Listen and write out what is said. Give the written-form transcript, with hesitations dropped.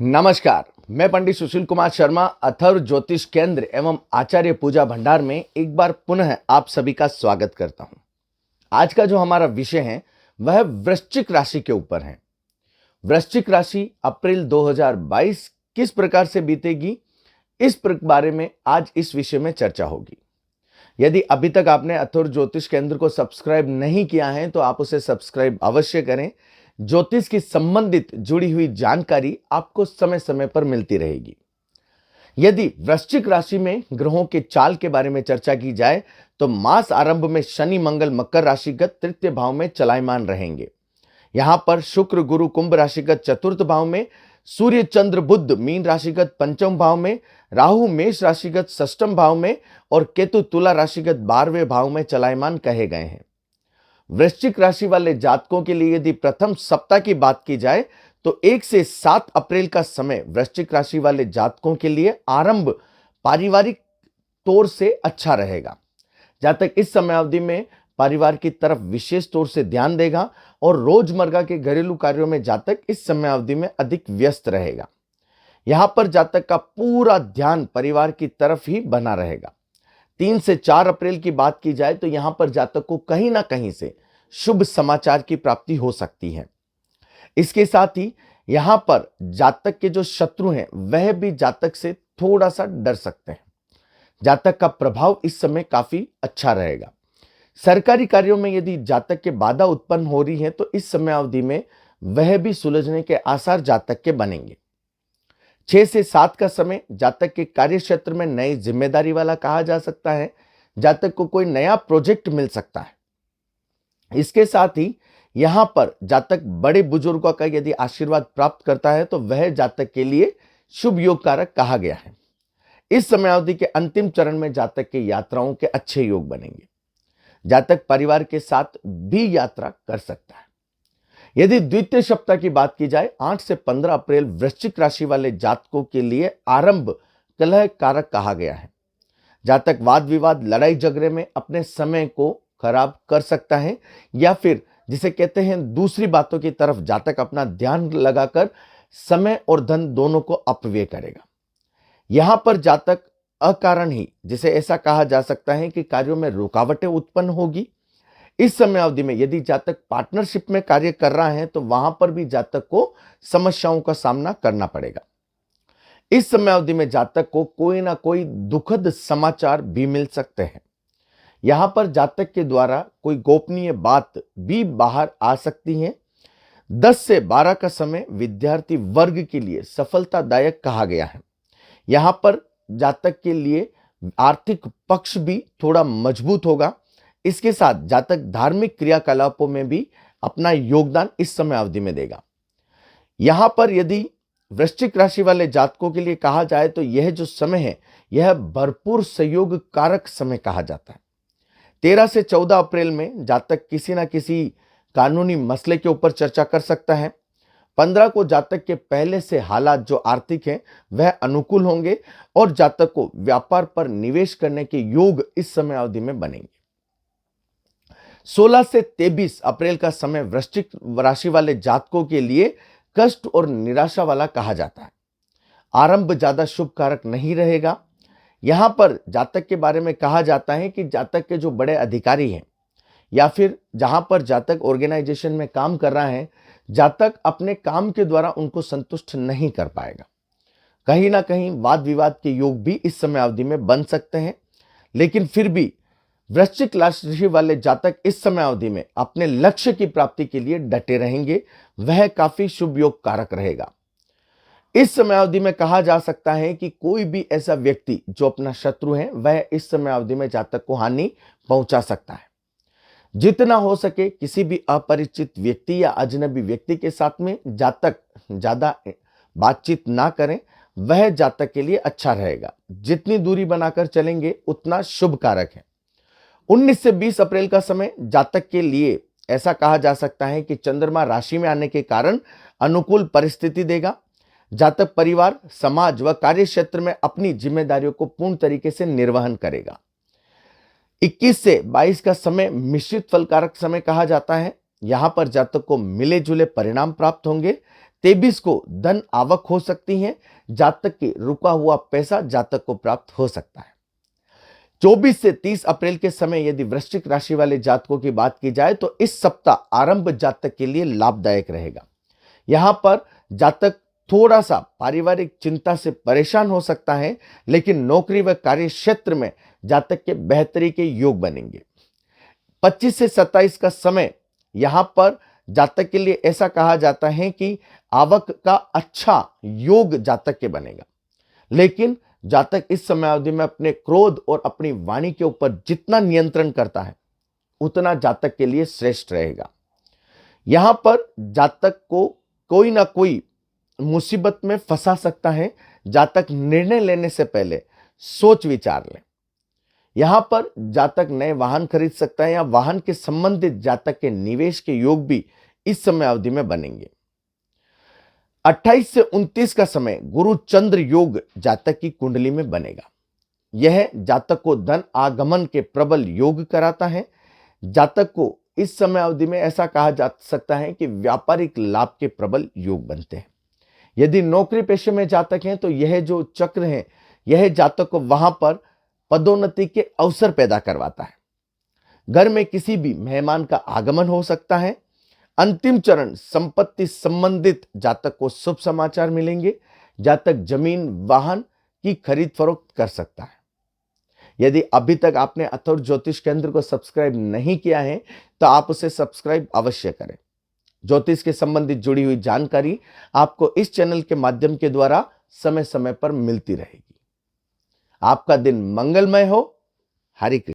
नमस्कार, मैं पंडित सुशील कुमार शर्मा अथर्व ज्योतिष केंद्र एवं आचार्य पूजा भंडार में एक बार पुनः आप सभी का स्वागत करता हूं। आज का जो हमारा विषय है वह वृश्चिक राशि के ऊपर है। वृश्चिक राशि अप्रैल 2022 किस प्रकार से बीतेगी, इस बारे में आज इस विषय में चर्चा होगी। यदि अभी तक आपने अथर्व ज्योतिष केंद्र को सब्सक्राइब नहीं किया है तो आप उसे सब्सक्राइब अवश्य करें। ज्योतिष की संबंधित जुड़ी हुई जानकारी आपको समय समय पर मिलती रहेगी। यदि वृश्चिक राशि में ग्रहों के चाल के बारे में चर्चा की जाए तो मास आरंभ में शनि मंगल मकर राशिगत तृतीय भाव में चलायमान रहेंगे। यहां पर शुक्र गुरु कुंभ राशिगत चतुर्थ भाव में, सूर्य चंद्र बुध मीन राशिगत पंचम भाव में, राहु मेष राशिगत षष्ठम भाव में और केतु तुला राशिगत 12वें भाव में चलायमान कहे गए हैं। वृश्चिक राशि वाले जातकों के लिए यदि प्रथम सप्ताह की बात की जाए तो 1 से 7 अप्रैल का समय वृश्चिक राशि वाले जातकों के लिए आरंभ पारिवारिक तौर से अच्छा रहेगा। जातक इस समय अवधि में परिवार की तरफ विशेष तौर से ध्यान देगा और रोजमर्रा के घरेलू कार्यों में जातक इस समय अवधि में अधिक व्यस्त रहेगा। यहां पर जातक का पूरा ध्यान परिवार की तरफ ही बना रहेगा। 3 से 4 अप्रैल की बात की जाए तो यहां पर जातक को कहीं ना कहीं से शुभ समाचार की प्राप्ति हो सकती है। इसके साथ ही यहां पर जातक के जो शत्रु हैं वह भी जातक से थोड़ा सा डर सकते हैं। जातक का प्रभाव इस समय काफी अच्छा रहेगा। सरकारी कार्यों में यदि जातक के बाधा उत्पन्न हो रही है तो इस समय अवधि में वह भी सुलझने के आसार जातक के बनेंगे। 6 से 7 का समय जातक के कार्य क्षेत्र में नई जिम्मेदारी वाला कहा जा सकता है। जातक को कोई नया प्रोजेक्ट मिल सकता है। इसके साथ ही यहां पर जातक बड़े बुजुर्गों का यदि आशीर्वाद प्राप्त करता है तो वह जातक के लिए शुभ योग कारक कहा गया है। इस समय अवधि के अंतिम चरण में जातक के यात्राओं के अच्छे योग बनेंगे। जातक परिवार के साथ भी यात्रा कर सकता है। यदि द्वितीय सप्ताह की बात की जाए 8 से 15 अप्रैल वृश्चिक राशि वाले जातकों के लिए आरंभ कलह कारक कहा गया है। जातक वाद विवाद लड़ाई झगड़े में अपने समय को खराब कर सकता है या फिर जिसे कहते हैं दूसरी बातों की तरफ जातक अपना ध्यान लगाकर समय और धन दोनों को अपव्यय करेगा। यहां पर जातक अकारण ही जिसे ऐसा कहा जा सकता है कि कार्यों में रुकावटें उत्पन्न होगी। इस समय अवधि में यदि जातक पार्टनरशिप में कार्य कर रहा है तो वहां पर भी जातक को समस्याओं का सामना करना पड़ेगा। इस समय अवधि में जातक को कोई ना कोई दुखद समाचार भी मिल सकते हैं। यहां पर जातक के द्वारा कोई गोपनीय बात भी बाहर आ सकती है। 10 से 12 का समय विद्यार्थी वर्ग के लिए सफलतादायक कहा गया है। यहां पर जातक के लिए आर्थिक पक्ष भी थोड़ा मजबूत होगा। इसके साथ जातक धार्मिक क्रियाकलापों में भी अपना योगदान इस समय अवधि में देगा। यहां पर यदि वृश्चिक राशि वाले जातकों के लिए कहा जाए तो यह जो समय है यह भरपूर सहयोग कारक समय कहा जाता है। 13 से 14 अप्रैल में जातक किसी ना किसी कानूनी मसले के ऊपर चर्चा कर सकता है। 15 को जातक के पहले से हालात जो आर्थिक हैं वह अनुकूल होंगे और जातक को व्यापार पर निवेश करने के योग इस समय अवधि में बनेंगे। 16 से 23 अप्रैल का समय वृश्चिक राशि वाले जातकों के लिए कष्ट और निराशा वाला कहा जाता है। आरंभ ज्यादा शुभ कारक नहीं रहेगा। यहां पर जातक के बारे में कहा जाता है कि जातक के जो बड़े अधिकारी हैं या फिर जहां पर जातक ऑर्गेनाइजेशन में काम कर रहा है, जातक अपने काम के द्वारा उनको संतुष्ट नहीं कर पाएगा। कहीं ना कहीं वाद विवाद के योग भी इस समय अवधि में बन सकते हैं। लेकिन फिर भी वृश्चिक राशि वाले जातक इस समय अवधि में अपने लक्ष्य की प्राप्ति के लिए डटे रहेंगे। वह काफी शुभ योग कारक रहेगा। इस समय अवधि में कहा जा सकता है कि कोई भी ऐसा व्यक्ति जो अपना शत्रु है वह इस समय अवधि में जातक को हानि पहुंचा सकता है। जितना हो सके किसी भी अपरिचित व्यक्ति या अजनबी व्यक्ति के साथ में जातक ज्यादा बातचीत ना करें, वह जातक के लिए अच्छा रहेगा। जितनी दूरी बनाकर चलेंगे उतना शुभ कारक है। 19 से 20 अप्रैल का समय जातक के लिए ऐसा कहा जा सकता है कि चंद्रमा राशि में आने के कारण अनुकूल परिस्थिति देगा। जातक परिवार, समाज व कार्य क्षेत्र में अपनी जिम्मेदारियों को पूर्ण तरीके से निर्वहन करेगा। 21 से 22 का समय मिश्रित फलकारक समय कहा जाता है। यहां पर जातक को मिले जुले परिणाम प्राप्त होंगे। 23 को धन आवक हो सकती है। जातक के रुका हुआ पैसा जातक को प्राप्त हो सकता है। 24 से 30 अप्रैल के समय यदि वृश्चिक राशि वाले जातकों की बात की जाए तो इस सप्ताह आरंभ जातक के लिए लाभदायक रहेगा। यहां पर जातक थोड़ा सा पारिवारिक चिंता से परेशान हो सकता है, लेकिन नौकरी व कार्य क्षेत्र में जातक के बेहतरी के योग बनेंगे। 25 से 27 का समय यहां पर जातक के लिए ऐसा कहा जाता है कि आवक का अच्छा योग जातक के बनेगा, लेकिन जातक इस समय अवधि में अपने क्रोध और अपनी वाणी के ऊपर जितना नियंत्रण करता है उतना जातक के लिए श्रेष्ठ रहेगा। यहां पर जातक को कोई ना कोई मुसीबत में फंसा सकता है। जातक निर्णय लेने से पहले सोच विचार लें। यहां पर जातक नए वाहन खरीद सकता है या वाहन के संबंधित जातक के निवेश के योग भी इस समय अवधि में बनेंगे। 28 से 29 का समय गुरु चंद्र योग जातक की कुंडली में बनेगा। यह जातक को धन आगमन के प्रबल योग कराता है। जातक को इस समय अवधि में ऐसा कहा जा सकता है कि व्यापारिक लाभ के प्रबल योग बनते हैं। यदि नौकरी पेशे में जातक हैं तो यह जो चक्र है यह जातक को वहां पर पदोन्नति के अवसर पैदा करवाता है। घर में किसी भी मेहमान का आगमन हो सकता है। अंतिम चरण संपत्ति संबंधित जातक को शुभ समाचार मिलेंगे। जातक जमीन वाहन की खरीद फरोख्त कर सकता है। यदि अभी तक आपने अथर्व ज्योतिष केंद्र को सब्सक्राइब नहीं किया है तो आप उसे सब्सक्राइब अवश्य करें। ज्योतिष के संबंधित जुड़ी हुई जानकारी आपको इस चैनल के माध्यम के द्वारा समय समय पर मिलती रहेगी। आपका दिन मंगलमय हो। हरि कृष्ण।